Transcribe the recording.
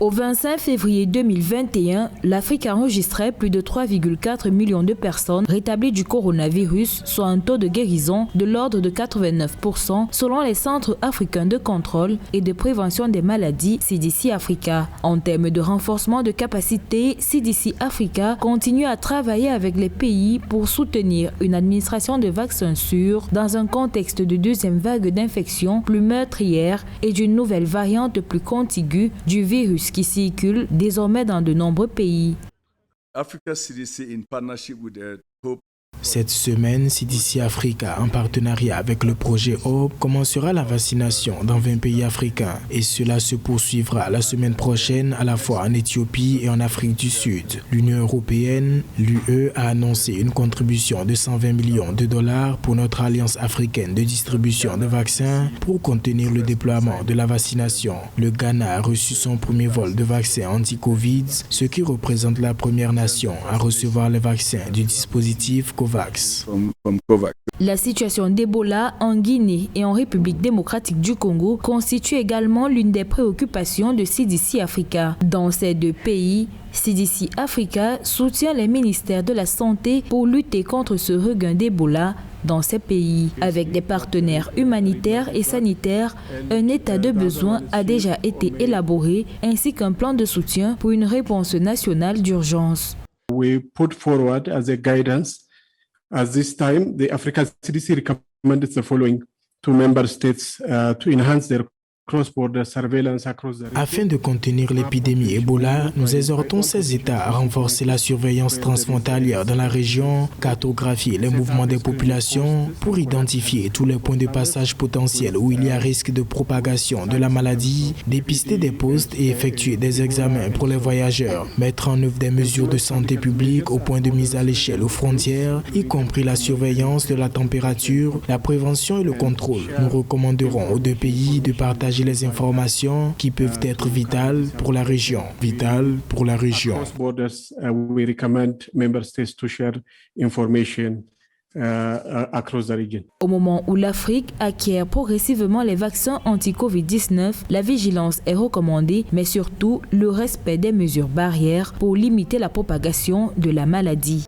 Au 25 février 2021, l'Afrique enregistrait plus de 3,4 millions de personnes rétablies du coronavirus, soit un taux de guérison de l'ordre de 89% selon les centres africains de contrôle et de prévention des maladies CDC Africa. En termes de renforcement de capacité, CDC Africa continue à travailler avec les pays pour soutenir une administration de vaccins sûrs dans un contexte de deuxième vague d'infection plus meurtrière et d'une nouvelle variante plus contiguë du virus qui circule désormais dans de nombreux pays. Africa CDC in partnership with Hope. Cette semaine, CDC Africa, en partenariat avec le projet Hope, commencera la vaccination dans 20 pays africains. Et cela se poursuivra la semaine prochaine à la fois en Éthiopie et en Afrique du Sud. L'Union européenne, l'UE, a annoncé une contribution de 120 millions de dollars pour notre alliance africaine de distribution de vaccins pour contenir le déploiement de la vaccination. Le Ghana a reçu son premier vol de vaccins anti-Covid, ce qui représente la première nation à recevoir les vaccins du dispositif COVAX. La situation d'Ebola en Guinée et en République démocratique du Congo constitue également l'une des préoccupations de CDC Africa. Dans ces deux pays, CDC Africa soutient les ministères de la Santé pour lutter contre ce regain d'Ebola dans ces pays. Avec des partenaires humanitaires et sanitaires, un état de besoin a déjà été élaboré ainsi qu'un plan de soutien pour une réponse nationale d'urgence. We put forward as a guidance. At this time, the Africa CDC recommended the following to member states to enhance their cross-border surveillance across the region. Afin de contenir l'épidémie Ebola, nous exhortons ces États à renforcer la surveillance transfrontalière dans la région, cartographier les mouvements des populations pour identifier tous les points de passage potentiels où il y a risque de propagation de la maladie, dépister des postes et effectuer des examens pour les voyageurs, mettre en œuvre des mesures de santé publique au point de mise à l'échelle aux frontières, y compris la surveillance de la température, la prévention et le contrôle. Nous recommanderons aux deux pays de partager les informations qui peuvent être vitales pour la région. Across borders, we recommend member states to share information across the region. Au moment où l'Afrique acquiert progressivement les vaccins anti-Covid-19, la vigilance est recommandée, mais surtout le respect des mesures barrières pour limiter la propagation de la maladie.